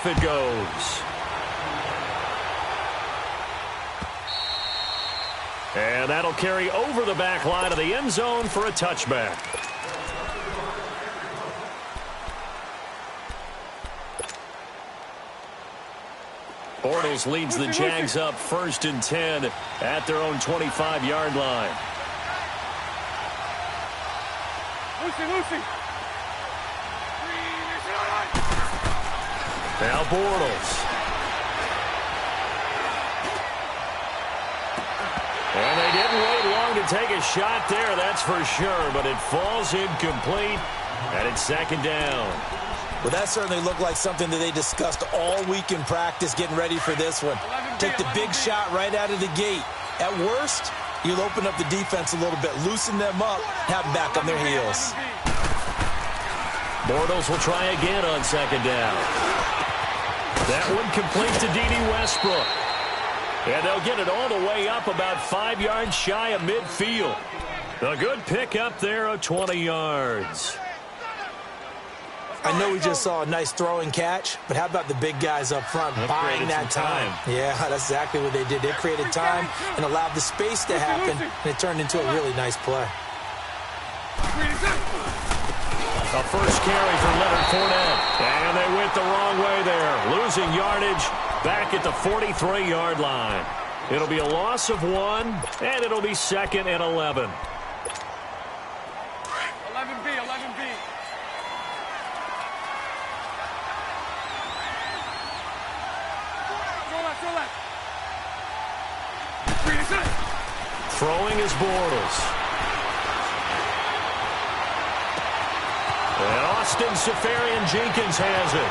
off it goes. And that'll carry over the back line of the end zone for a touchback. Bortles leads the Jags up 1st and 10 at their own 25-yard line. Now Bortles. And they didn't wait long to take a shot there, that's for sure, but it falls incomplete, and it's 2nd down. Well, that certainly looked like something that they discussed all week in practice getting ready for this one. Take the big shot right out of the gate. At worst, you'll open up the defense a little bit, loosen them up, have them back on their heels. Bortles will try again on 2nd down. That one complete to D.D. Westbrook. And they'll get it all the way up about 5 yards shy of midfield. A good pick up there of 20 yards. I know we just saw a nice throwing catch, but how about the big guys up front buying that time? Yeah, that's exactly what they did. They created time and allowed the space to happen, and it turned into a really nice play. A first carry for Leonard Fournette. And they went the wrong way there, losing yardage back at the 43-yard line. It'll be a loss of 1, and it'll be 2nd and 11. 11B. Throwing is Bortles. And Austin Seferian-Jenkins has it.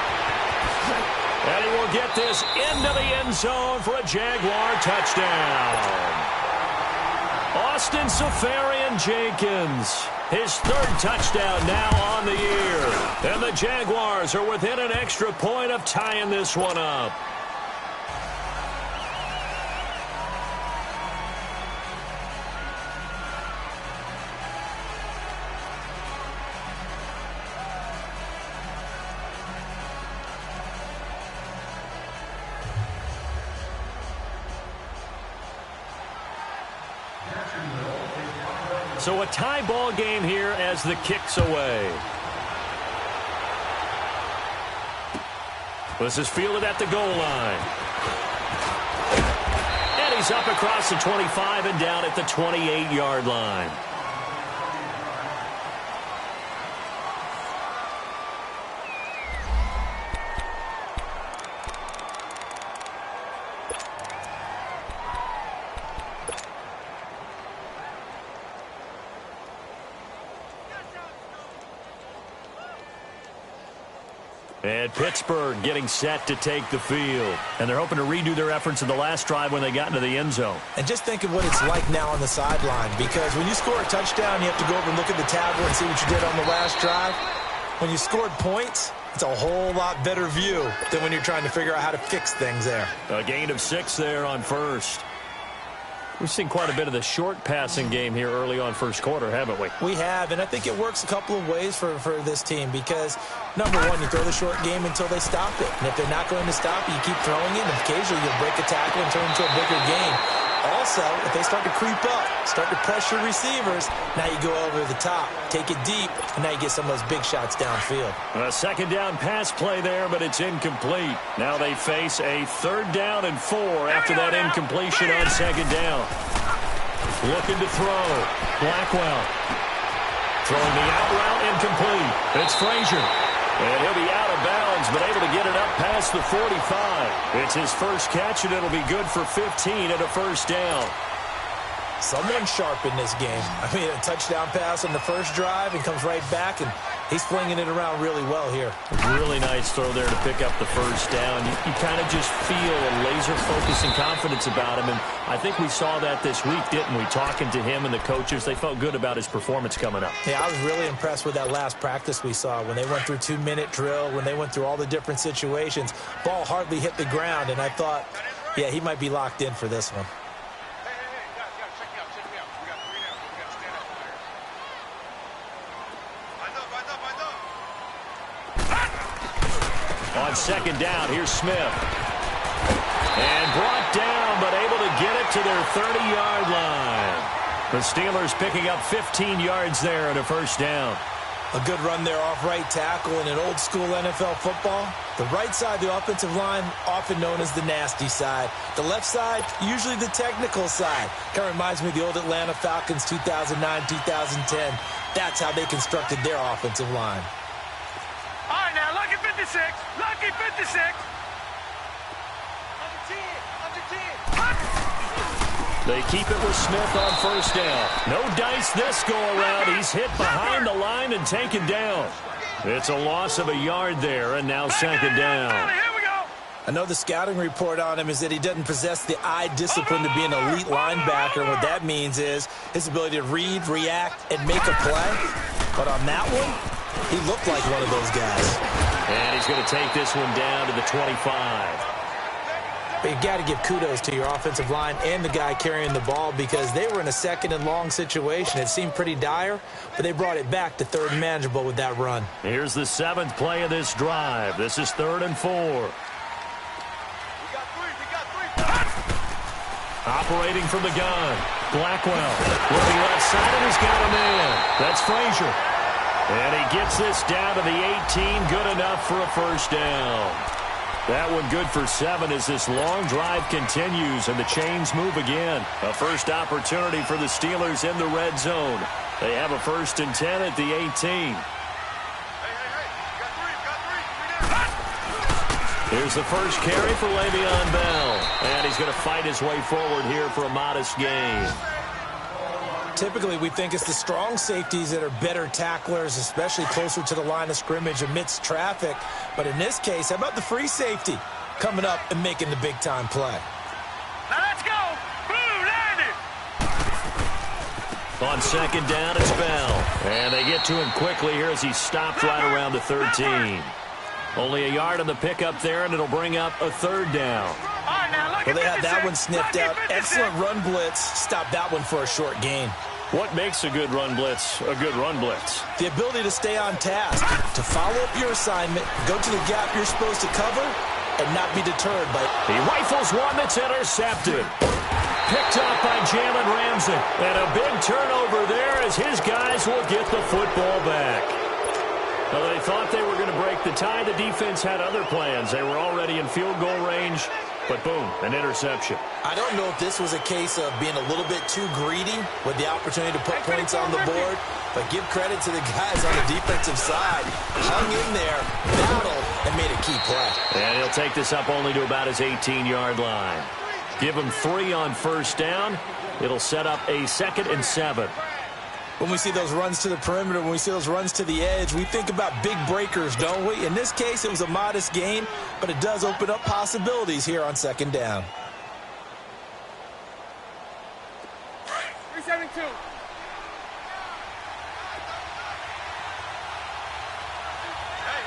And he will get this into the end zone for a Jaguar touchdown. Austin Seferian-Jenkins, his 3rd touchdown now on the year. And the Jaguars are within an extra point of tying this one up. So a tie ball game here as the kick's away. This is fielded at the goal line. And he's up across the 25 and down at the 28-yard line. And Pittsburgh getting set to take the field. And they're hoping to redo their efforts in the last drive when they got into the end zone. And just think of what it's like now on the sideline, because when you score a touchdown, you have to go over and look at the tablet and see what you did on the last drive. When you scored points, it's a whole lot better view than when you're trying to figure out how to fix things there. A gain of 6 there on first. We've seen quite a bit of the short passing game here early on first quarter, haven't we? We have, and I think it works a couple of ways for this team because, number one, you throw the short game until they stop it. And if they're not going to stop it, you keep throwing it, and occasionally you'll break a tackle and turn it into a bigger game. Also, if they start to creep up, start to pressure receivers, now you go over the top, take it deep, and now you get some of those big shots downfield. A 2nd down pass play there, but it's incomplete. Now they face a 3rd down and 4 after that incompletion on 2nd down. Looking to throw. Blackwell. Throwing the out route incomplete. It's Frazier. And he'll be out of bounds, but able to get it up past the 45. It's his first catch, and it'll be good for 15 and a 1st down. Someone sharp in this game. I mean, a touchdown pass on the first drive and comes right back, and he's flinging it around really well here. Really nice throw there to pick up the 1st down. You kind of just feel a laser focus and confidence about him, and I think we saw that this week, didn't we? Talking to him and the coaches, they felt good about his performance coming up. Yeah, I was really impressed with that last practice we saw when they went through 2-minute drill, when they went through all the different situations. Ball hardly hit the ground, and I thought, yeah, he might be locked in for this one. On on second down. Here's Smith. And brought down, but able to get it to their 30-yard line. The Steelers picking up 15 yards there and a first down. A good run there off right tackle in an old-school NFL football. The right side, the offensive line, often known as the nasty side. The left side, usually the technical side. Kind of reminds me of the old Atlanta Falcons 2009-2010. That's how they constructed their offensive line. All right, now, lucky 56. Lucky 56. They keep it with Smith on first down. No dice this go-around. He's hit behind the line and taken down. It's a loss of a yard there, and now second down. Here we go. I know the scouting report on him is that he doesn't possess the eye discipline to be an elite linebacker. And what that means is his ability to read, react, and make a play. But on that one, he looked like one of those guys. And he's going to take this one down to the 25. But you got to give kudos to your offensive line and the guy carrying the ball because they were in a second and long situation. It seemed pretty dire, but they brought it back to third and manageable with that run. Here's the 7th play of this drive. This is 3rd and 4. We got three. Operating from the gun. Blackwell looking left side, and he's got a man. That's Frazier. And he gets this down to the 18. Good enough for a first down. That one good for 7 as this long drive continues and the chains move again. A first opportunity for the Steelers in the red zone. They have a 1st and 10 at the 18. Here's the first carry for Le'Veon Bell. And he's going to fight his way forward here for a modest gain. Typically, we think it's the strong safeties that are better tacklers, especially closer to the line of scrimmage amidst traffic. But in this case, how about the free safety coming up and making the big-time play? Now let's go. Boom, landed. On second down, it's Bell. And they get to him quickly here as he's stopped right around the 13. Only a yard on the pickup there, and it'll bring up a 3rd down. All right, now, Well, they had that one sniffed out. Excellent run blitz. Stop that one for a short gain. What makes a good run blitz a good run blitz? The ability to stay on task, to follow up your assignment, go to the gap you're supposed to cover, and not be deterred by... He rifles one that's intercepted. Picked up by Jalen Ramsey. And a big turnover there as his guys will get the football back. Well, they thought they were going to break the tie. The defense had other plans. They were already in field goal range. But boom, an interception. I don't know if this was a case of being a little bit too greedy with the opportunity to put points on the board, but give credit to the guys on the defensive side. Hung in there, battled, and made a key play. And he'll take this up only to about his 18-yard line. Give him 3 on first down. It'll set up a 2nd and 7. When we see those runs to the perimeter, when we see those runs to the edge, we think about big breakers, don't we? In this case, it was a modest gain, but it does open up possibilities here on second down. 372. Hey.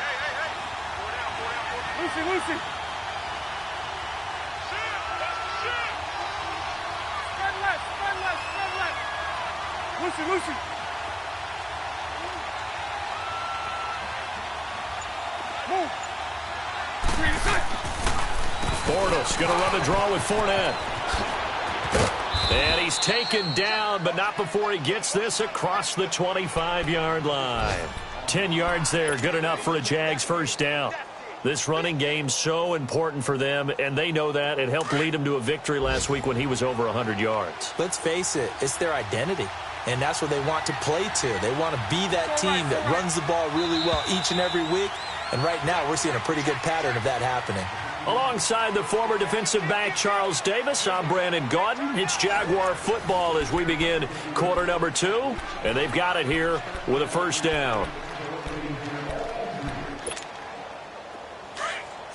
Lucy. Spread left. Lucy. Move. Bortles going to run the draw with Fournette. And he's taken down, but not before he gets this across the 25-yard line. 10 yards there, good enough for a Jags first down. This running game's so important for them, and they know that. It helped lead them to a victory last week when he was over 100 yards. Let's face it, it's their identity, and that's what they want to play to. They want to be that team that runs the ball really well each and every week, and right now we're seeing a pretty good pattern of that happening. Alongside the former defensive back Charles Davis, I'm Brandon Gaudin. It's Jaguar football as we begin quarter number 2, and they've got it here with a first down.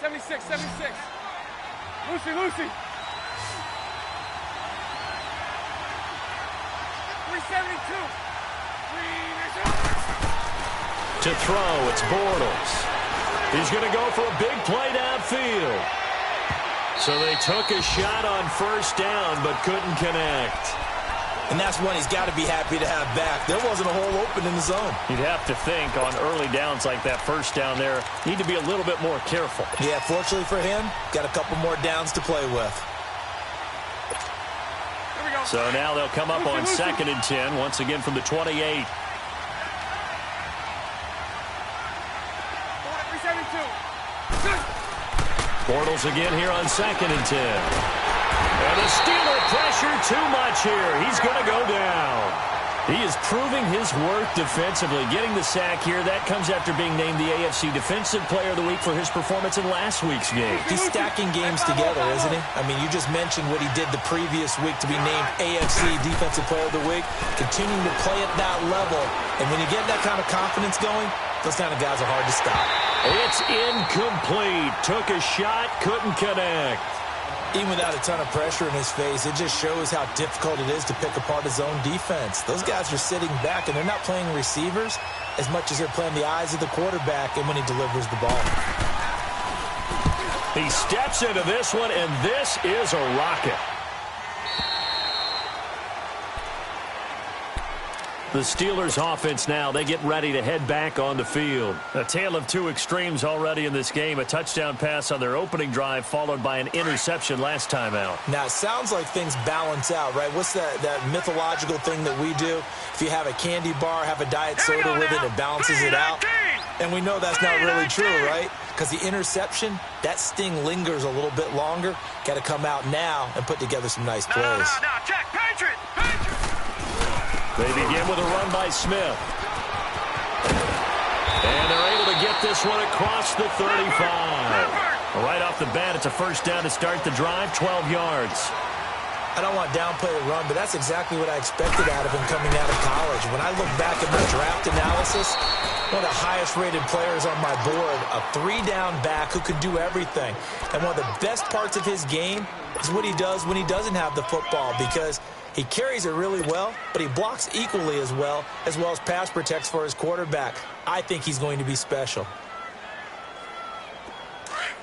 76. Lucy. 372. To throw, it's Bortles. He's going to go for a big play downfield. So they took a shot on first down but couldn't connect. And that's one he's got to be happy to have back. There wasn't a hole open in the zone. You'd have to think on early downs like that first down there, need to be a little bit more careful. Yeah, fortunately for him, got a couple more downs to play with. So now they'll come up on 2nd and 10, once again from the 28. Bortles again here on 2nd and 10. And the Steeler pressure too much here. He's going to go down. He is proving his worth defensively, getting the sack here. That comes after being named the AFC Defensive Player of the Week for his performance in last week's game. He's stacking games together, isn't he? I mean, you just mentioned what he did the previous week to be named AFC Defensive Player of the Week, continuing to play at that level. And when you get that kind of confidence going, those kind of guys are hard to stop. It's incomplete. Took a shot, couldn't connect. Even without a ton of pressure in his face, it just shows how difficult it is to pick apart his own defense. Those guys are sitting back, and they're not playing receivers as much as they're playing the eyes of the quarterback and when he delivers the ball. He steps into this one, and this is a rocket. The Steelers offense now, they get ready to head back on the field. A tale of two extremes already in this game. A touchdown pass on their opening drive followed by an interception last time out. Now, it sounds like things balance out, right? What's that mythological thing that we do? If you have a candy bar, have a diet soda with it, it balances it out. And we know that's not really true, right? Because the interception, that sting lingers a little bit longer. Got to come out now and put together some nice plays. No, check, Patriot! They begin with a run by Smith. And they're able to get this one across the 35. Right off the bat, it's a first down to start the drive, 12 yards. I don't want to downplay the run, but that's exactly what I expected out of him coming out of college. When I look back at my draft analysis, one of the highest-rated players on my board, a three-down back who could do everything. And one of the best parts of his game is what he does when he doesn't have the football, because he carries it really well, but he blocks equally as well as pass protects for his quarterback. I think he's going to be special.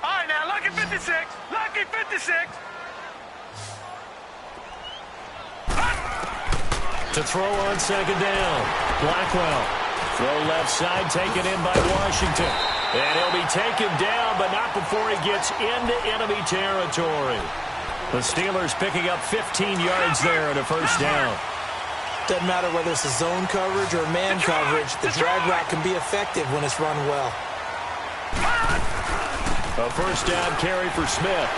All right, now, lucky 56. Lucky 56. To throw on second down. Blackwell. Throw left side, taken in by Washington. And he'll be taken down, but not before he gets into enemy territory. The Steelers picking up 15 yards there at a first down. Doesn't matter whether it's a zone coverage or man coverage, the drag route can be effective when it's run well. A first down carry for Smith.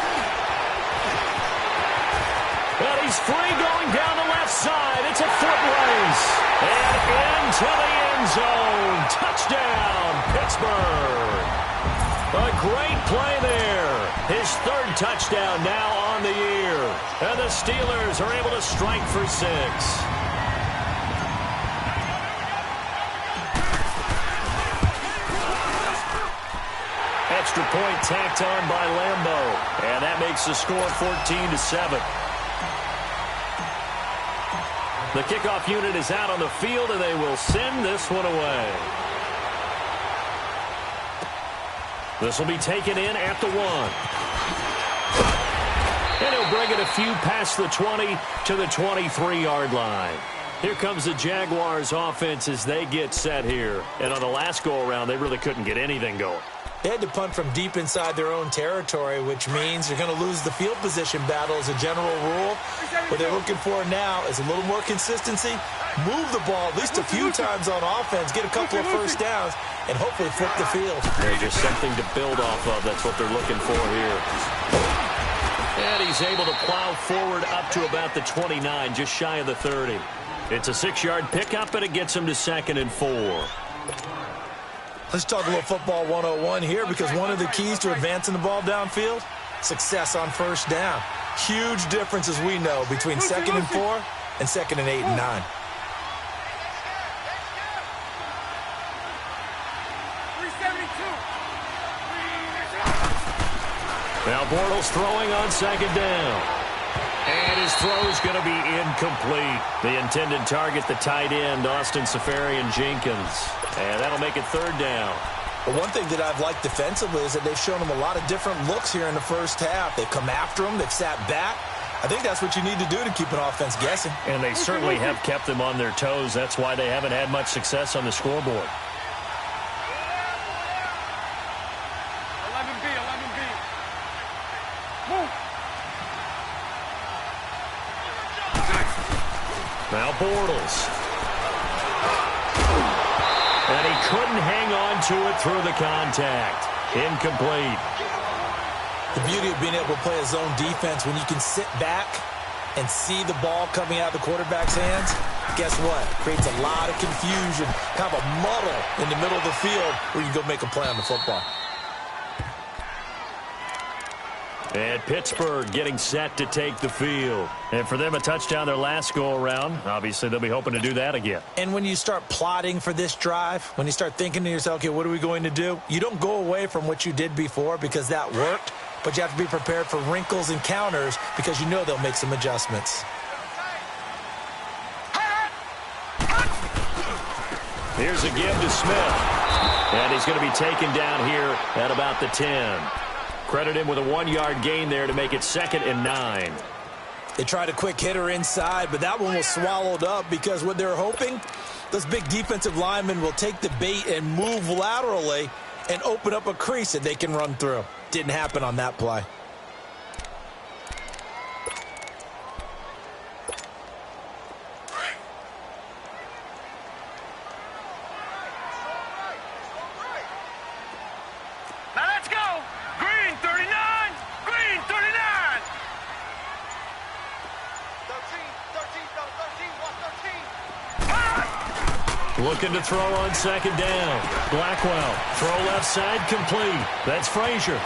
But he's free going down the left side. It's a foot race. And into the end zone. Touchdown, Pittsburgh. A great play there. His third touchdown now on the year. And the Steelers are able to strike for 6. Extra point tacked on by Lambeau. And that makes the score 14-7. The kickoff unit is out on the field, and they will send this one away. This will be taken in at the 1. And he'll bring it a few past the 20 to the 23-yard line. Here comes the Jaguars offense as they get set here. And on the last go-around, they really couldn't get anything going. They had to punt from deep inside their own territory, which means you're going to lose the field position battle as a general rule. What they're looking for now is a little more consistency, move the ball at least a few times on offense, get a couple of first downs, and hopefully flip the field. Yeah, just something to build off of. That's what they're looking for here. And he's able to plow forward up to about the 29, just shy of the 30. It's a 6-yard pickup, and it gets him to 2nd and 4. Let's talk a little football 101 here, because one of the keys to advancing the ball downfield, success on first down. Huge difference, as we know, between 2nd and 4 and 2nd and 8 and 9. Now Bortles throwing on 2nd down. And his throw is going to be incomplete. The intended target, the tight end, Austin Seferian-Jenkins. And that'll make it 3rd down. But one thing that I've liked defensively is that they've shown him a lot of different looks here in the first half. They've come after him. They've sat back. I think that's what you need to do to keep an offense guessing. And they certainly have kept them on their toes. That's why they haven't had much success on the scoreboard. 11B, 11B. Move. Now Bortles. And he couldn't hang on to it through the contact. Incomplete. The beauty of being able to play a zone defense when you can sit back and see the ball coming out of the quarterback's hands, guess what? Creates a lot of confusion, kind of a muddle in the middle of the field where you go make a play on the football. And Pittsburgh getting set to take the field. And for them, a touchdown their last go-around. Obviously, they'll be hoping to do that again. And when you start plotting for this drive, when you start thinking to yourself, okay, what are we going to do? You don't go away from what you did before because that worked, but you have to be prepared for wrinkles and counters because you know they'll make some adjustments. Here's a give to Smith. And he's going to be taken down here at about the 10. Credit him with a 1-yard gain there to make it 2nd and 9. They tried a quick hitter inside, but that one was swallowed up because what they're hoping, those big defensive linemen will take the bait and move laterally and open up a crease that they can run through. Didn't happen on that play. Now let's go. Green 39. Green 39. 13. Looking to throw on 2nd down. Blackwell. Throw left side complete. That's Frazier.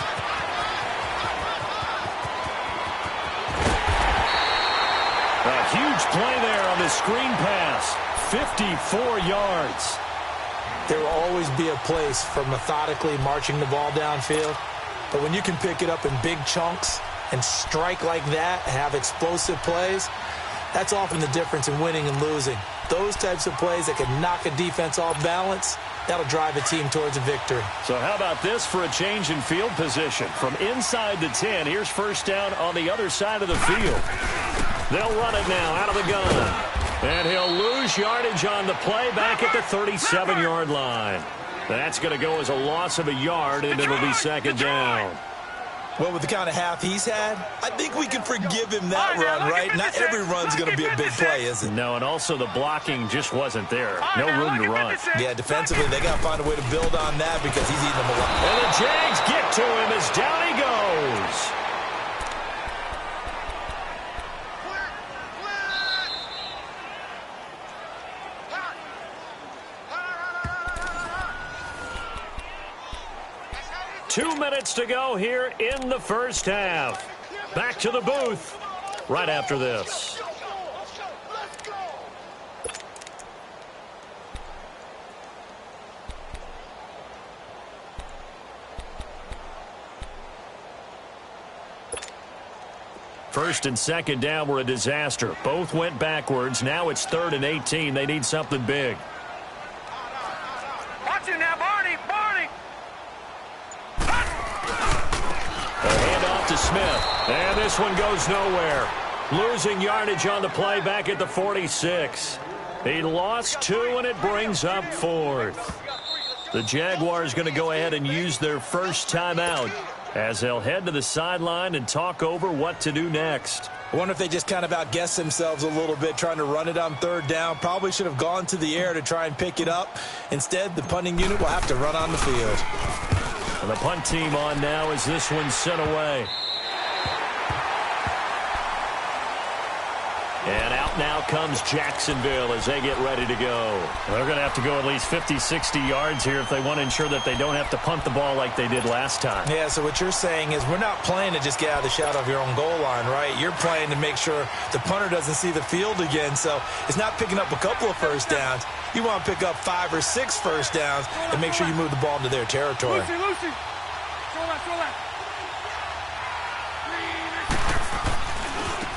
A huge play there on the screen pass. 54 yards. There will always be a place for methodically marching the ball downfield. But when you can pick it up in big chunks and strike like that, have explosive plays, that's often the difference in winning and losing. Those types of plays that can knock a defense off balance, that'll drive a team towards a victory. So how about this for a change in field position? From inside the 10, here's 1st down on the other side of the field. They'll run it now out of the gun. And he'll lose yardage on the play back at the 37-yard line. That's going to go as a loss of a yard, and it'll be 2nd down. Well, with the kind of half he's had, I think we can forgive him that run, right? Not every run's going to be a big play, is it? No, and also the blocking just wasn't there. No room to run. Yeah, defensively, they got to find a way to build on that because he's eating them alive. And the Jags get to him as down he goes. Two minutes to go here in the 1st half. Back to the booth right after this. First and 2nd down were a disaster. Both went backwards. Now it's 3rd and 18. They need something big. Watch it now, Barney. Barney. A handoff to Smith. And this one goes nowhere. Losing yardage on the play back at the 46. He lost 2, and it brings up 4th. The Jaguars going to go ahead and use their first timeout as they'll head to the sideline and talk over what to do next. I wonder if they just kind of outguessed themselves a little bit trying to run it on 3rd down. Probably should have gone to the air to try and pick it up. Instead, the punting unit will have to run on the field. And the punt team on now as this one's sent away. And out now comes Jacksonville as they get ready to go. They're going to have to go at least 50, 60 yards here if they want to ensure that they don't have to punt the ball like they did last time. Yeah, so what you're saying is we're not playing to just get out of the shadow of your own goal line, right? You're playing to make sure the punter doesn't see the field again. So it's not picking up a couple of 1st downs. You want to pick up 5 or 6 1st downs and make sure you move the ball into their territory. Lucy. Throw that.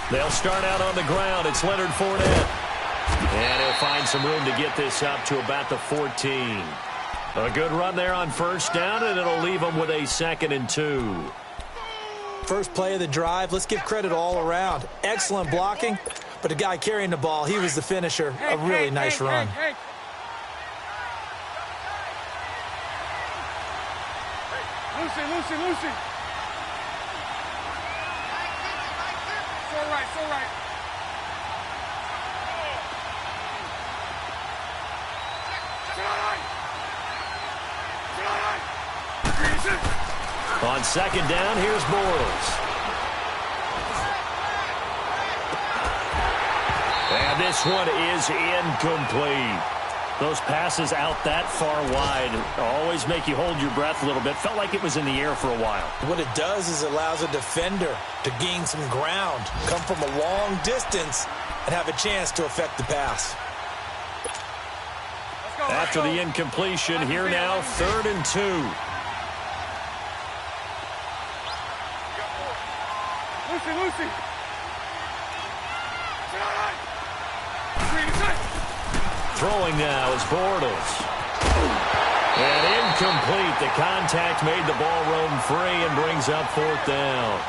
They'll start out on the ground. It's Leonard Fournette. And he'll find some room to get this up to about the 14. A good run there on 1st down, and it'll leave them with a 2nd and 2. first play of the drive. Let's give credit all around. Excellent blocking, but the guy carrying the ball, he was the finisher. A really nice run. Lucy. So right. On second down, here's Bortles. And this one is incomplete. Those passes out that far wide always make you hold your breath a little bit. Felt like it was in the air for a while. What it does is it allows a defender to gain some ground, come from a long distance, and have a chance to affect the pass. After the incompletion, here now, 3rd and 2. Lucy. Throwing now is Bortles. And incomplete. The contact made the ball roam free and brings up 4th down.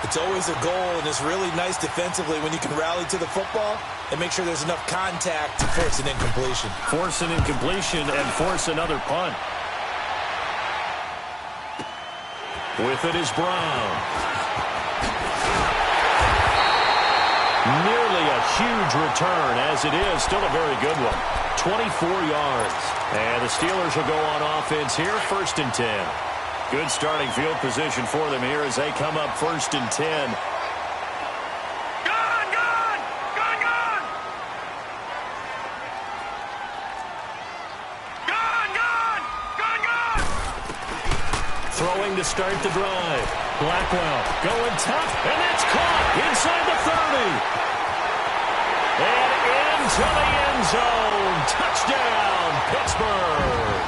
It's always a goal, and it's really nice defensively when you can rally to the football and make sure there's enough contact to force an incompletion. Force an incompletion and force another punt. With it is Brown. Nearly a huge return, as it is still a very good one. 24 yards. And the Steelers will go on offense here, 1st and 10. Good starting field position for them here as they come up 1st and 10. Throwing to start the drive. Blackwell going tough, and that's caught inside the 30. And into the end zone. Touchdown, Pittsburgh.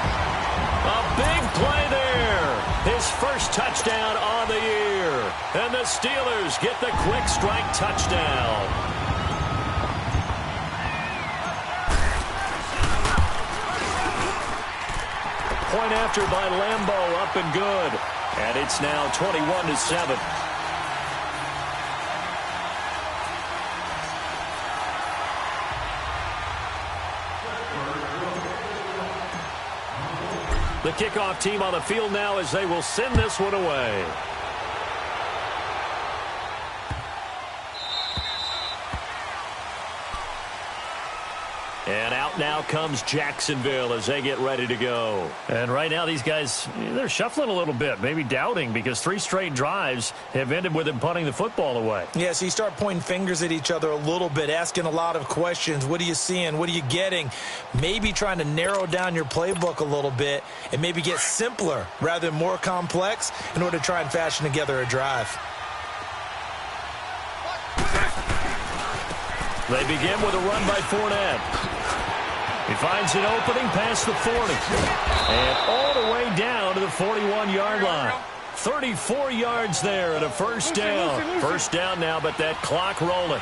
A big play there. His first touchdown on the year. And the Steelers get the quick strike touchdown. Point after by Lambeau, up and good. And it's now 21-7. The kickoff team on the field now as they will send this one away. And out now comes Jacksonville as they get ready to go. And right now these guys, they're shuffling a little bit, maybe doubting, because 3 straight drives have ended with them punting the football away. Yeah, so you start pointing fingers at each other a little bit, asking a lot of questions. What are you seeing? What are you getting? Maybe trying to narrow down your playbook a little bit and maybe get simpler rather than more complex in order to try and fashion together a drive. They begin with a run by Fournette. He finds an opening past the 40. And all the way down to the 41-yard line. 34 yards there and a first down. First down now, but that clock rolling.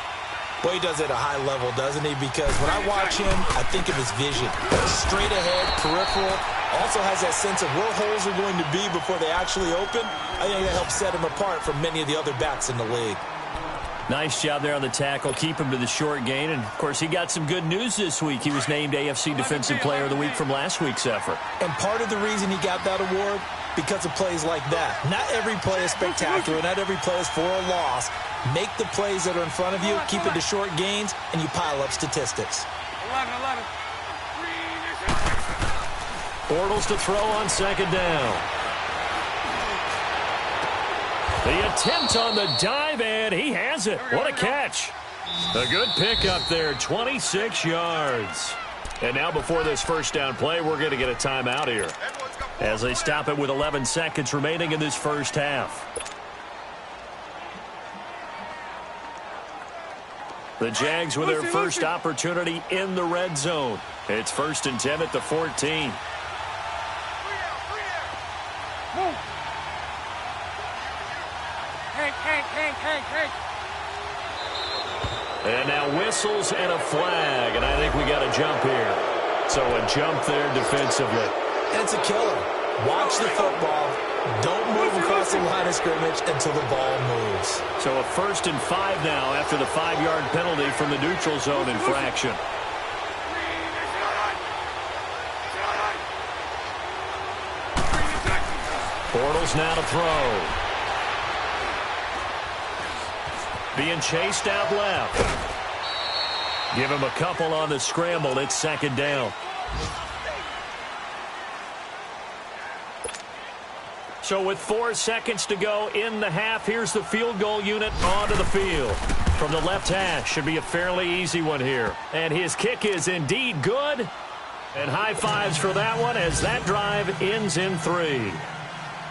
Boy, he does it at a high level, doesn't he? Because when I watch him, I think of his vision. Straight ahead, peripheral. Also has that sense of where holes are going to be before they actually open. I think that helps set him apart from many of the other backs in the league. Nice job there on the tackle. Keep him to the short gain. And, of course, he got some good news this week. He was named AFC Defensive Player of the Week from last week's effort. And part of the reason he got that award, because of plays like that. Not every play is spectacular. Not every play is for a loss. Make the plays that are in front of you, keep it to short gains, and you pile up statistics. 11. Bortles to throw on second down. The attempt on the dive, and he has it. What a catch. A good pickup there, 26 yards. And now before this first down play, we're going to get a timeout here as they stop it with 11 seconds remaining in this first half. The Jags with their first opportunity in the red zone. It's 1st and 10 at the 14. Hank. And now whistles and a flag, and I think we got a jump here. So a jump there defensively. And it's a killer. Watch the football. Don't move across the line of scrimmage until the ball moves. So a 1st and 5 now after the 5-yard penalty from the neutral zone infraction. Bortles now to throw. Being chased out left. Give him a couple on the scramble. It's 2nd down. So with 4 seconds to go in the half, here's the field goal unit onto the field. From the left hash, should be a fairly easy one here. And his kick is indeed good. And high fives for that one as that drive ends in 3.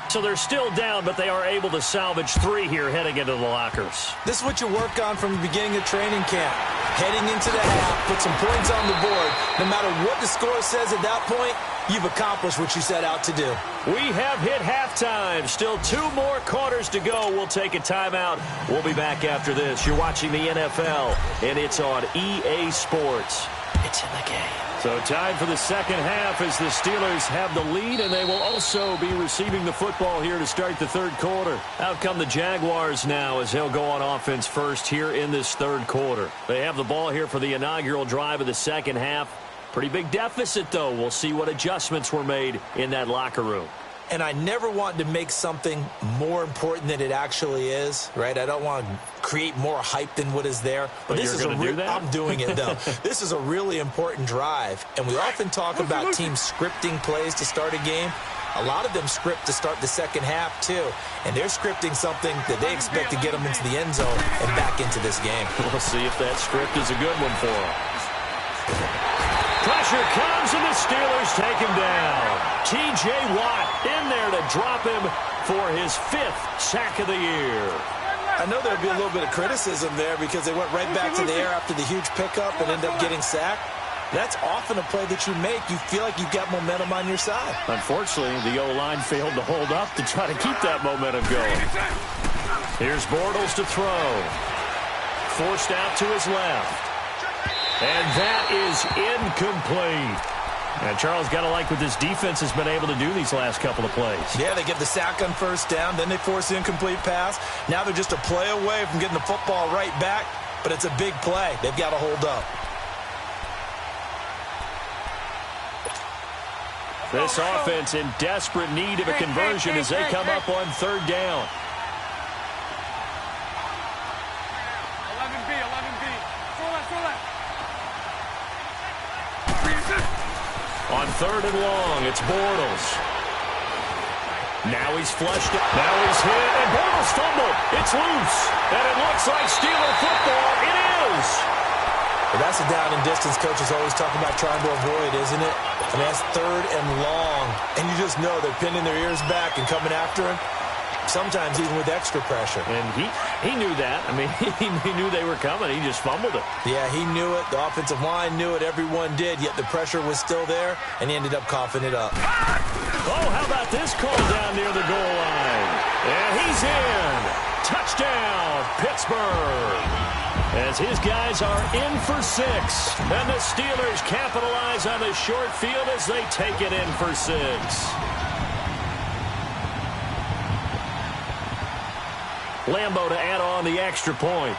So they're still down, but they are able to salvage 3 here heading into the lockers. This is what you work on from the beginning of training camp. Heading into the half, put some points on the board. No matter what the score says at that point, you've accomplished what you set out to do. We have hit halftime. Still 2 more quarters to go. We'll take a timeout. We'll be back after this. You're watching the NFL, and it's on EA Sports. It's in the game. So time for the second half as the Steelers have the lead, and they will also be receiving the football here to start the 3rd quarter. Out come the Jaguars now as they'll go on offense first here in this 3rd quarter. They have the ball here for the inaugural drive of the second half. Pretty big deficit, though. We'll see what adjustments were made in that locker room. And I never want to make something more important than it actually is, right? I don't want to create more hype than what is there. But this is I'm doing it, though. This is a really important drive. And we often talk about teams scripting plays to start a game. A lot of them script to start the second half, too. And they're scripting something that they expect to get them into the end zone and back into this game. We'll see if that script is a good one for them. Pressure comes, and the Steelers take him down. T.J. Watt in there to drop him for his 5th sack of the year. I know there'd be a little bit of criticism there because they went right back to the air after the huge pickup and ended up getting sacked. That's often a play that you make. You feel like you've got momentum on your side. Unfortunately, the O-line failed to hold up to try to keep that momentum going. Here's Bortles to throw. Forced out to his left. And that is incomplete. And Charles, got to like what this defense has been able to do these last couple of plays. Yeah, they get the sack on 1st down, then they force the incomplete pass. Now they're just a play away from getting the football right back, but it's a big play. They've got to hold up. This offense in desperate need of a conversion as they come up on 3rd down. 11B. Throw that. On 3rd and long, it's Bortles. Now he's flushed it. Now he's hit, and Bortles fumbled. It's loose, and it looks like Steeler football. It is. Well, that's a down and distance coaches always talking about trying to avoid, isn't it? I mean, that's 3rd and long, and you just know they're pinning their ears back and coming after him. Sometimes even with extra pressure. And he knew that. I mean, he knew they were coming. He just fumbled it. Yeah, he knew it. The offensive line knew it. Everyone did, yet the pressure was still there, and he ended up coughing it up. Oh, how about this call down near the goal line? And he's in. Touchdown, Pittsburgh. As his guys are in for 6. And the Steelers capitalize on the short field as they take it in for 6. Lambo to add on the extra point.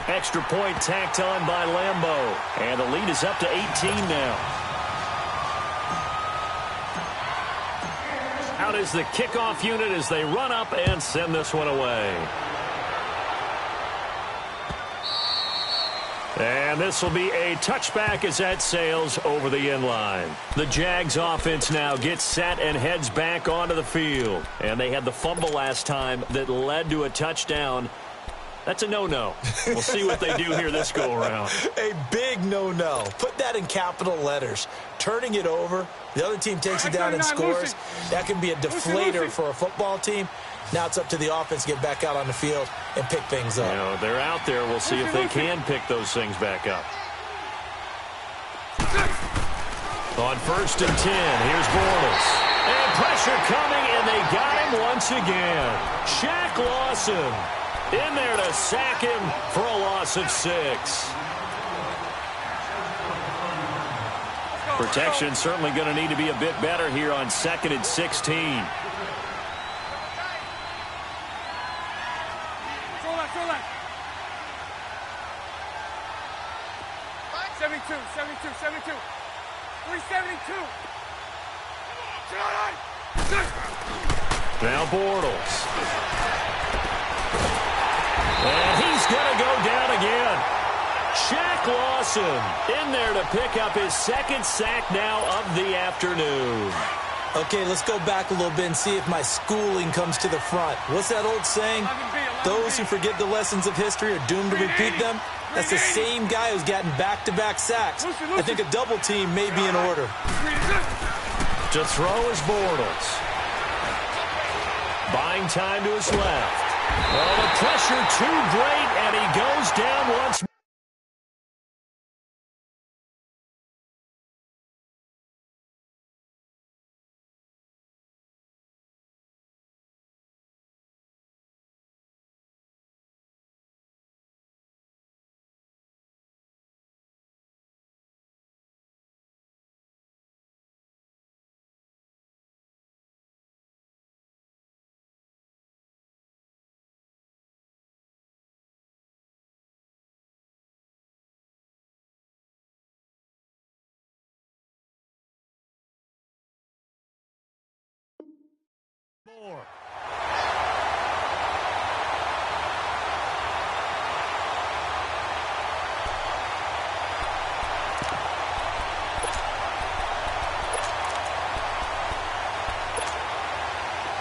Extra point tacked on by Lambo. And the lead is up to 18 now. Out is the kickoff unit as they run up and send this one away. And this will be a touchback as that sails over the end line. The Jags offense now gets set and heads back onto the field. And they had the fumble last time that led to a touchdown. That's a no-no. We'll see what they do here this go-around. A big no-no. Put that in capital letters. Turning it over, the other team takes it down and scores. That can be a deflator for a football team. Now it's up to the offense to get back out on the field and pick things up. You know, they're out there. We'll see if they can pick those things back up. On 1st and 10, here's Bortles. And pressure coming, and they got him once again. Shaq Lawson in there to sack him for a loss of 6. Protection certainly going to need to be a bit better here on 2nd and 16. Now Bortles. And he's going to go down again. Shaq Lawson in there to pick up his 2nd sack now of the afternoon. Okay, let's go back a little bit and see if my schooling comes to the front. What's that old saying? Those who forget the lessons of history are doomed to repeat them. That's the same guy who's gotten back-to-back sacks. I think a double team may be in order. To throw is Bortles. Buying time to his left. Well, the pressure too great, and he goes down once more.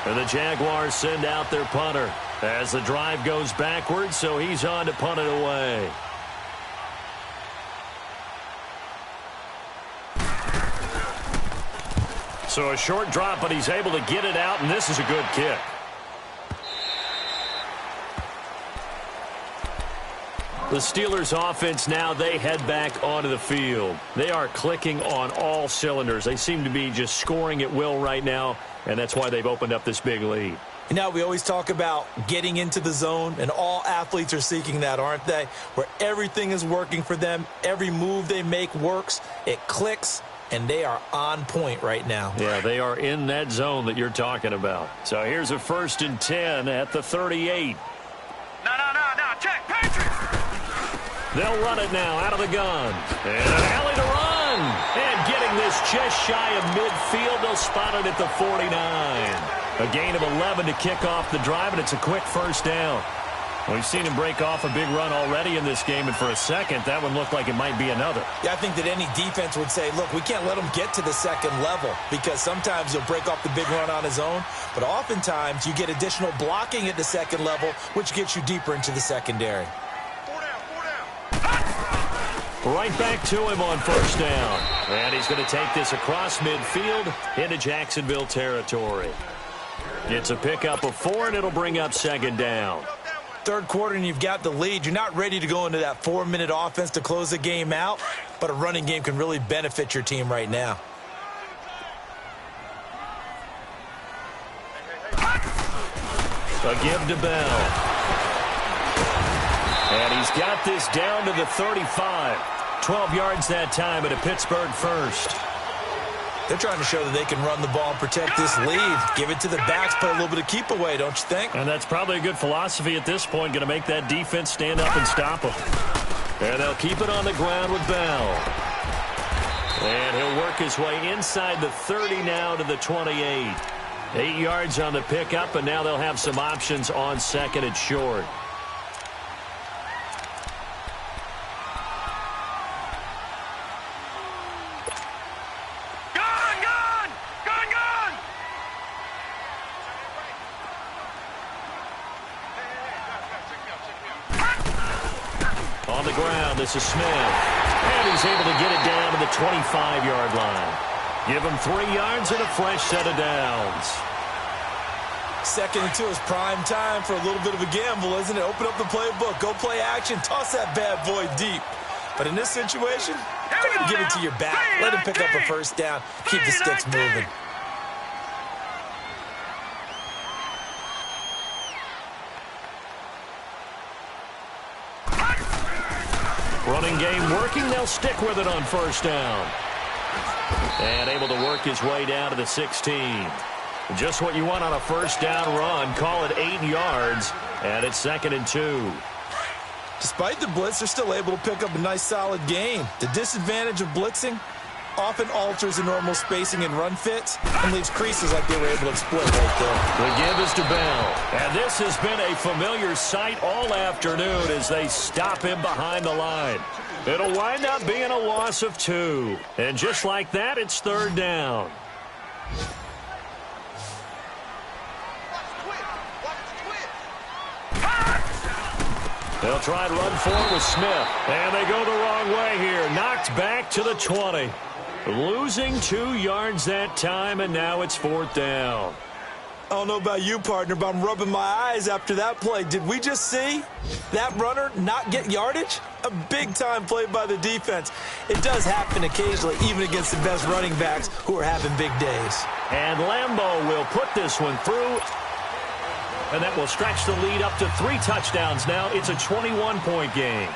And the Jaguars send out their punter as the drive goes backwards, so he's on to punt it away. So a short drop, but he's able to get it out, and this is a good kick. The Steelers offense now, they head back onto the field. They are clicking on all cylinders. They seem to be just scoring at will right now, and that's why they've opened up this big lead. You know, we always talk about getting into the zone, and all athletes are seeking that, aren't they? Where everything is working for them, every move they make works, it clicks, and they are on point right now. Yeah, they are in that zone that you're talking about. So here's a 1st and 10 at the 38. No, check, Patriots! They'll run it now out of the gun. And an alley to run. And getting this just shy of midfield. They'll spot it at the 49. A gain of 11 to kick off the drive, and it's a quick 1st down. We've seen him break off a big run already in this game, and for a second, that one looked like it might be another. Yeah, I think that any defense would say, look, we can't let him get to the 2nd level, because sometimes he'll break off the big run on his own, but oftentimes you get additional blocking at the 2nd level, which gets you deeper into the secondary. Right back to him on 1st down. And he's going to take this across midfield into Jacksonville territory. It's a pickup of 4, and it'll bring up 2nd down. 3rd quarter, and you've got the lead. You're not ready to go into that 4-minute offense to close the game out, but a running game can really benefit your team right now. A give to Bell. And he's got this down to the 35. 12 yards that time, and a Pittsburgh 1st. They're trying to show that they can run the ball and protect this lead. Give it to the backs, play a little bit of keep away, don't you think? And that's probably a good philosophy at this point, going to make that defense stand up and stop them. And they'll keep it on the ground with Bell. And he'll work his way inside the 30 now to the 28. 8 yards on the pickup, and now they'll have some options on 2nd and short. On the ground, this is Smith. And he's able to get it down to the 25-yard line. Give him 3 yards and a fresh set of downs. 2nd and 2 is prime time for a little bit of a gamble, isn't it? Open up the playbook, go play action, toss that bad boy deep. But in this situation, go ahead and give it to your back. Let him pick up a 1st down. Keep the sticks moving. Running game working. They'll stick with it on 1st down. And able to work his way down to the 16. Just what you want on a first down run. Call it 8 yards. And it's 2nd and 2. Despite the blitz, they're still able to pick up a nice, solid gain. The disadvantage of blitzing often alters the normal spacing and run fits and leaves creases like they were able to exploit right there. The give is to Bell. And this has been a familiar sight all afternoon as they stop him behind the line. It'll wind up being a loss of 2. And just like that, it's 3rd down. They'll try and run forward with Smith. And they go the wrong way here. Knocked back to the 20. Losing 2 yards that time, and now it's 4th down. I don't know about you, partner, but I'm rubbing my eyes after that play. Did we just see that runner not get yardage? A big-time play by the defense. It does happen occasionally, even against the best running backs who are having big days. And Lambeau will put this one through. And that will stretch the lead up to 3 touchdowns now. It's a 21-point game.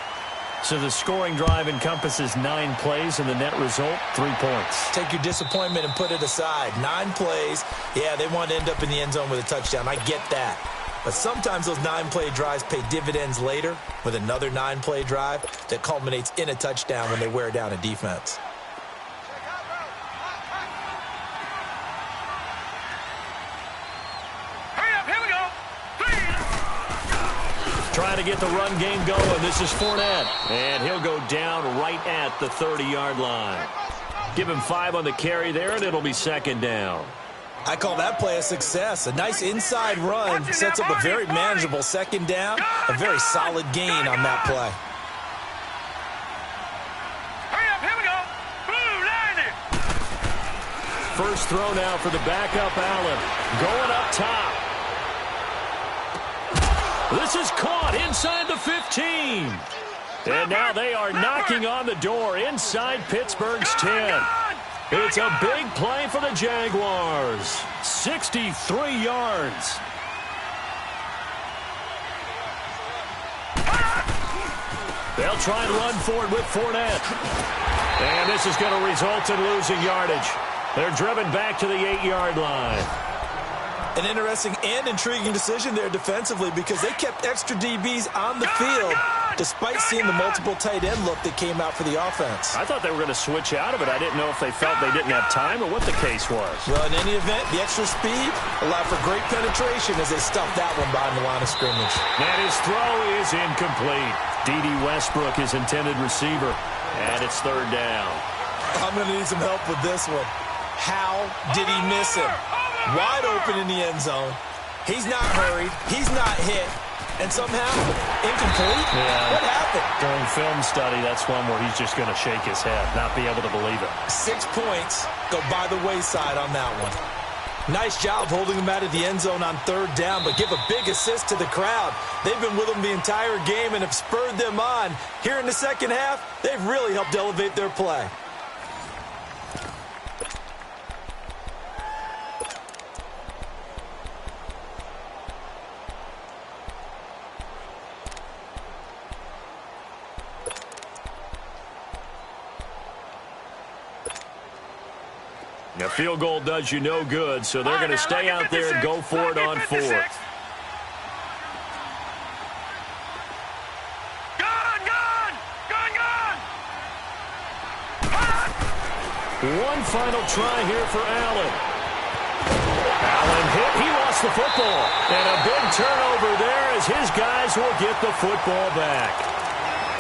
So the scoring drive encompasses 9 plays, and the net result, 3 points. Take your disappointment and put it aside. 9 plays. Yeah, they want to end up in the end zone with a touchdown. I get that. But sometimes those 9-play drives pay dividends later with another 9-play drive that culminates in a touchdown when they wear down a defense. Trying to get the run game going. This is Fournette. And he'll go down right at the 30-yard line. Give him 5 on the carry there, and it'll be 2nd down. I call that play a success. A nice inside run sets up a very manageable 2nd down. A very solid gain on that play. Hurry up, here we go. Blue, line it. First throw now for the backup Allen. Going up top. This is caught inside the 15. And now they are knocking on the door inside Pittsburgh's 10. It's a big play for the Jaguars. 63 yards. They'll try and run for it with Fournette. And this is going to result in losing yardage. They're driven back to the 8-yard line. An interesting and intriguing decision there defensively because they kept extra DBs on the field despite seeing the multiple tight end look that came out for the offense. I thought they were going to switch out of it. I didn't know if they felt they didn't have time or what the case was. Well, in any event, the extra speed allowed for great penetration as they stuffed that one behind the line of scrimmage. And his throw is incomplete. D.D. Westbrook is intended receiver. And it's 3rd down. I'm going to need some help with this one. How did he miss him? Wide open in the end zone. He's not hurried. He's not hit. And somehow, incomplete? Yeah. What happened? During film study, that's one where he's just going to shake his head, not be able to believe it. 6 points go by the wayside on that one. Nice job holding him out of the end zone on 3rd down, but give a big assist to the crowd. They've been with him the entire game and have spurred them on. Here in the second half, they've really helped elevate their play. A field goal does you no good, so they're going to stay out there and go for it on 4th. One final try here for Allen. Allen hit. He lost the football. And a big turnover there as his guys will get the football back.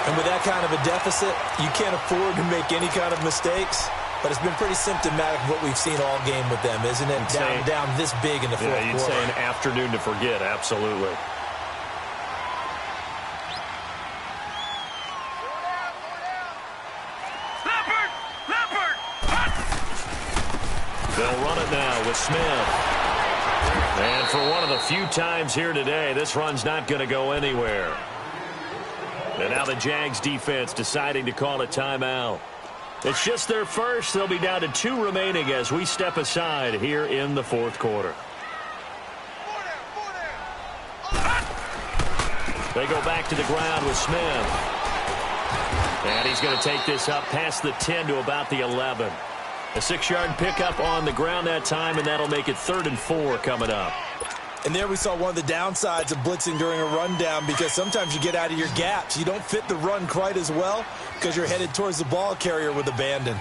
And with that kind of a deficit, you can't afford to make any kind of mistakes. But it's been pretty symptomatic of what we've seen all game with them, isn't it? Down this big in the fourth quarter. You'd say an afternoon to forget, absolutely. Leopard! They'll run it now with Smith. And for one of the few times here today, this run's not going to go anywhere. And now the Jags defense deciding to call a timeout. It's just their first. They'll be down to 2 remaining as we step aside here in the 4th quarter. They go back to the ground with Smith. And he's going to take this up past the 10 to about the 11. A 6-yard pickup on the ground that time, and that'll make it 3rd and 4 coming up. And there we saw one of the downsides of blitzing during a rundown, because sometimes you get out of your gaps. You don't fit the run quite as well because you're headed towards the ball carrier with abandon.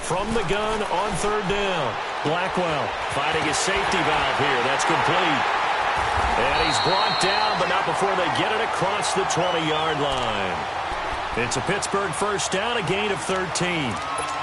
From the gun on 3rd down. Blackwell finding his safety valve here. That's complete. And he's brought down, but not before they get it across the 20-yard line. It's a Pittsburgh first down, a gain of 13.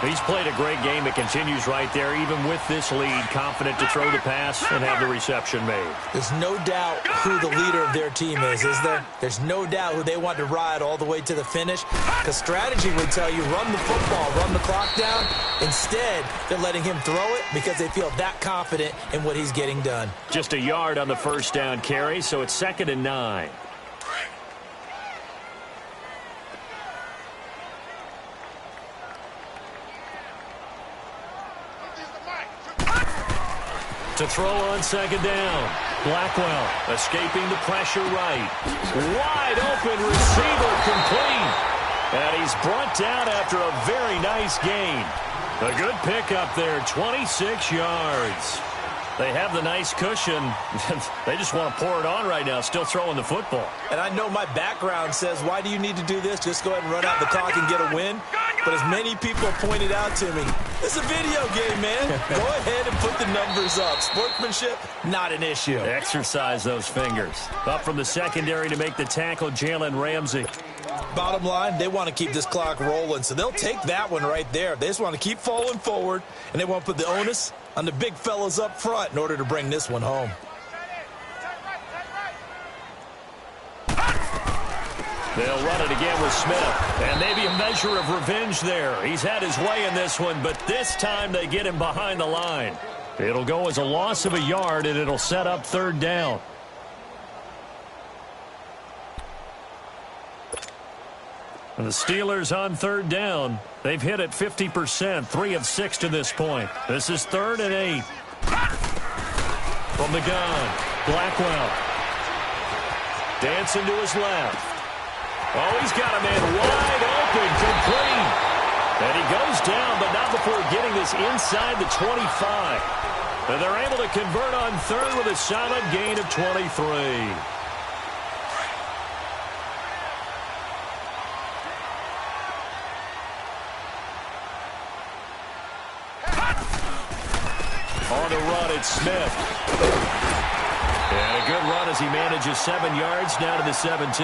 He's played a great game. It continues right there, even with this lead, confident to throw the pass and have the reception made. There's no doubt who the leader of their team is there? There's no doubt who they want to ride all the way to the finish, because strategy would tell you run the football, run the clock down. Instead, they're letting him throw it because they feel that confident in what he's getting done. Just a yard on the first down carry, so it's 2nd and 9. To throw on 2nd down. Blackwell escaping the pressure right. Wide open receiver complete. And he's brought down after a very nice gain. A good pickup there, 26 yards. They have the nice cushion. They just want to pour it on right now, still throwing the football. And I know my background says, why do you need to do this? Just go ahead and run out the clock and get a win. But as many people pointed out to me, it's a video game, man. Go ahead and put the numbers up. Sportsmanship, not an issue. Exercise those fingers. Up from the secondary to make the tackle, Jalen Ramsey. Bottom line, they want to keep this clock rolling, so they'll take that one right there. They just want to keep falling forward, and they want to put the onus on the big fellas up front in order to bring this one home. They'll run it again with Smith. And maybe a measure of revenge there. He's had his way in this one, but this time they get him behind the line. It'll go as a loss of a yard, and it'll set up 3rd down. And the Steelers on 3rd down. They've hit it 50%, 3 of 6 to this point. This is 3rd and 8. From the gun, Blackwell. Dancing to his left. Oh, he's got a man wide open, complete. And he goes down, but not before getting this inside the 25. And they're able to convert on 3rd with a solid gain of 23. On the run, it's Smith. And a good run as he manages 7 yards down to the 17.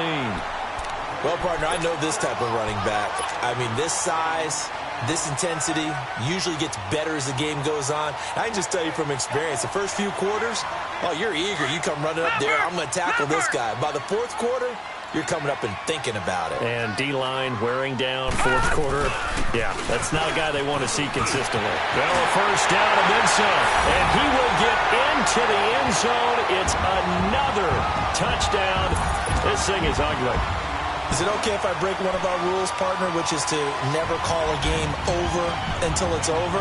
Well, partner, I know this type of running back. I mean, this size, this intensity usually gets better as the game goes on. I can just tell you from experience, the first few quarters, oh, you're eager. You come running up there, I'm going to tackle this guy. By the 4th quarter, you're coming up and thinking about it. And D-line wearing down 4th quarter. Yeah, that's not a guy they want to see consistently. Well, a first down and then some. And he will get into the end zone. It's another touchdown. This thing is ugly. Is it okay if I break one of our rules, partner, which is to never call a game over until it's over?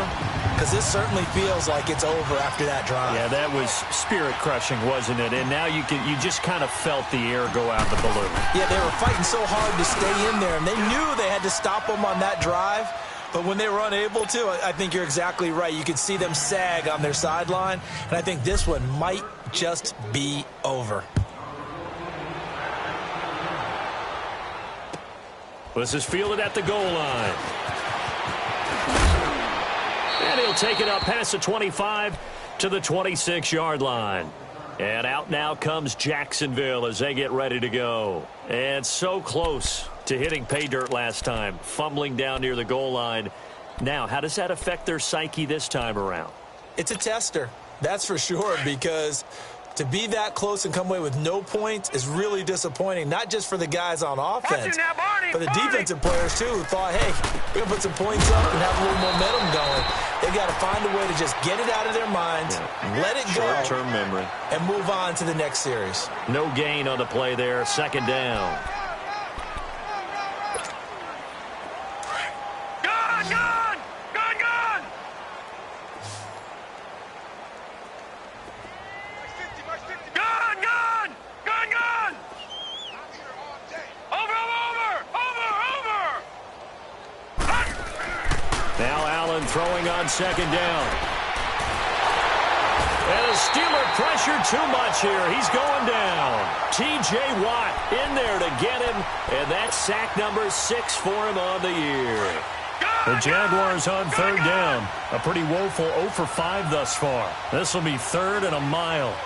Because this certainly feels like it's over after that drive. Yeah, that was spirit-crushing, wasn't it? And now you just kind of felt the air go out the balloon. Yeah, they were fighting so hard to stay in there, and they knew they had to stop them on that drive. But when they were unable to, I think you're exactly right. You could see them sag on their sideline, and I think this one might just be over. This is fielded at the goal line. And he'll take it up past the 25 to the 26-yard line. And out now comes Jacksonville as they get ready to go. And so close to hitting pay dirt last time, fumbling down near the goal line. Now, how does that affect their psyche this time around? It's a tester, that's for sure, because to be that close and come away with no points is really disappointing, not just for the guys on offense, but the defensive players, too, who thought, hey, we're going to put some points up and have a little momentum going. They've got to find a way to just get it out of their minds, let it go, short-term memory, and move on to the next series. No gain on the play there, 2nd down. Now Allen throwing on second down. And the Steeler pressure too much here. He's going down. T.J. Watt in there to get him, and that's sack number 6 for him on the year. The Jaguars on third down. A pretty woeful 0 for 5 thus far. This will be third and a mile.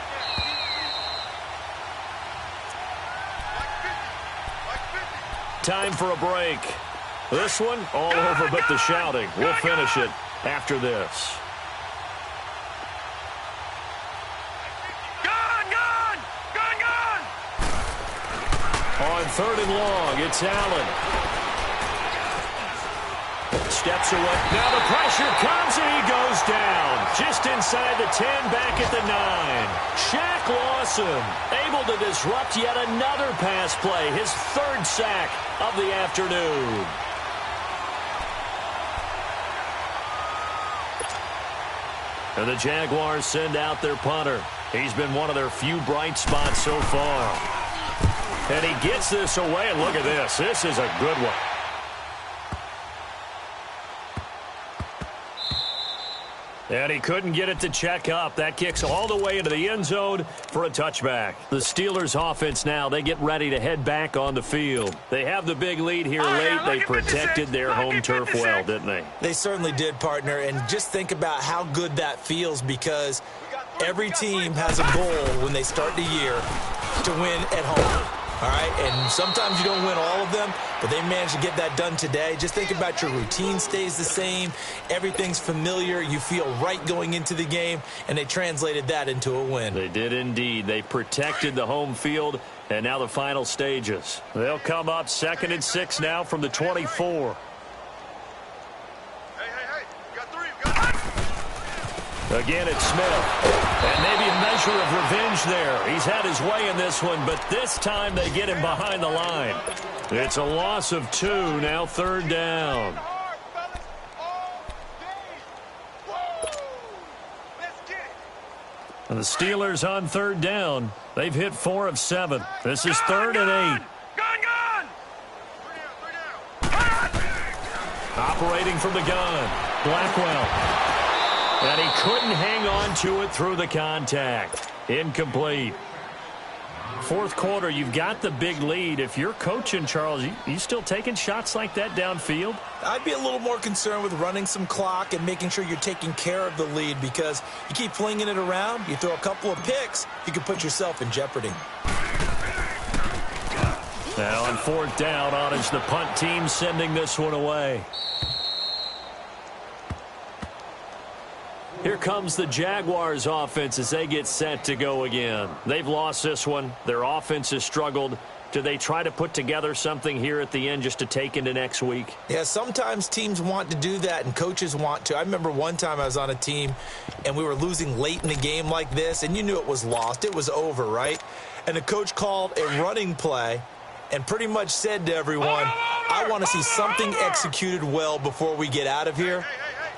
Time for a break. This one all over but the shouting. We'll finish it after this. On third and long, it's Allen. Steps away. Now the pressure comes and he goes down. Just inside the 10, back at the 9. Shaq Lawson able to disrupt yet another pass play. His third sack of the afternoon. And the Jaguars send out their punter. He's been one of their few bright spots so far. And he gets this away, and look at this. This is a good one. And he couldn't get it to check up. That kicks all the way into the end zone for a touchback. The Steelers offense now, they get ready to head back on the field. They have the big lead here late. They protected their home turf well, didn't they? They certainly did, partner. And just think about how good that feels, because every team has a goal when they start the year to win at home. All right, and sometimes you don't win all of them, but they managed to get that done today. Just think about your routine stays the same. Everything's familiar. You feel right going into the game, and they translated that into a win. They did indeed. They protected the home field, and now the final stages. They'll come up 2nd and 6 now from the 24. Again, it's Smith. And maybe a measure of revenge there. He's had his way in this one, but this time they get him behind the line. It's a loss of 2, now third down. And the Steelers on third down. They've hit 4 of 7. This is 3rd and 8. Operating from the gun, Blackwell. And he couldn't hang on to it through the contact. Incomplete. Fourth quarter, you've got the big lead. If you're coaching, Charles, you still taking shots like that downfield? I'd be a little more concerned with running some clock and making sure you're taking care of the lead, because you keep flinging it around, you throw a couple of picks, you can put yourself in jeopardy. Now on fourth down, on is the punt team sending this one away. Here comes the Jaguars offense as they get set to go again. They've lost this one. Their offense has struggled. Do they try to put together something here at the end just to take into next week? Yeah, sometimes teams want to do that and coaches want to. I remember one time I was on a team and we were losing late in the game like this, and you knew it was lost. It was over, right? And the coach called a running play and pretty much said to everyone, I want to see something executed well before we get out of here.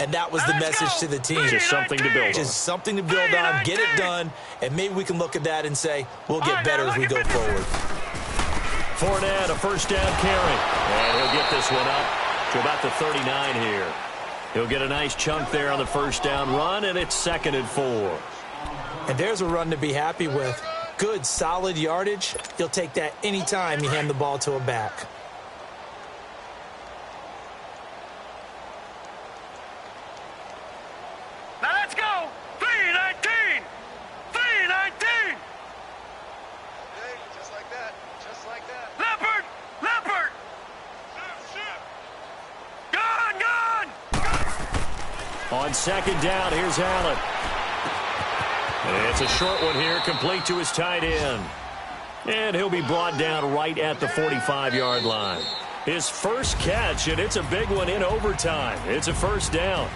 And that was the message to the team. Just something to build on. Just something to build on, get it done, and maybe we can look at that and say, we'll get better as we go forward. Fournette, a first down carry. And he'll get this one up to about the 39 here. He'll get a nice chunk there on the first down run, and it's 2nd and 4. And there's a run to be happy with. Good, solid yardage. You'll take that anytime you hand the ball to a back. Now let's go. 319. 319. Just like that. Just like that. Leopard. Leopard. Gone. On second down, here's Allen. And it's a short one here, complete to his tight end. And he'll be brought down right at the 45-yard line. His first catch, and it's a big one in overtime. It's a first down.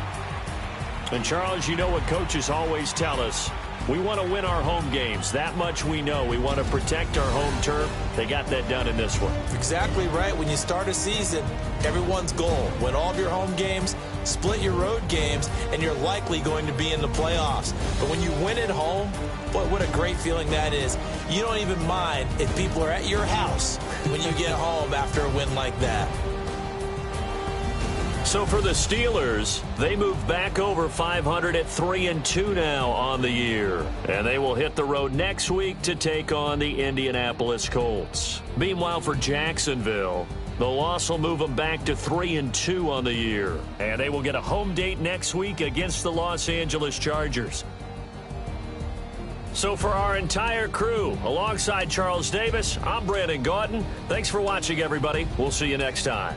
And, Charles, you know what coaches always tell us. We want to win our home games. That much we know. We want to protect our home turf. They got that done in this one. Exactly right. When you start a season, everyone's goal, win all of your home games, split your road games, and you're likely going to be in the playoffs. But when you win at home, boy, what a great feeling that is. You don't even mind if people are at your house when you get home after a win like that. So for the Steelers, they move back over 500 at 3-2 now on the year. And they will hit the road next week to take on the Indianapolis Colts. Meanwhile, for Jacksonville, the loss will move them back to 3-2 on the year. And they will get a home date next week against the Los Angeles Chargers. So for our entire crew, alongside Charles Davis, I'm Brandon Gaudin. Thanks for watching, everybody. We'll see you next time.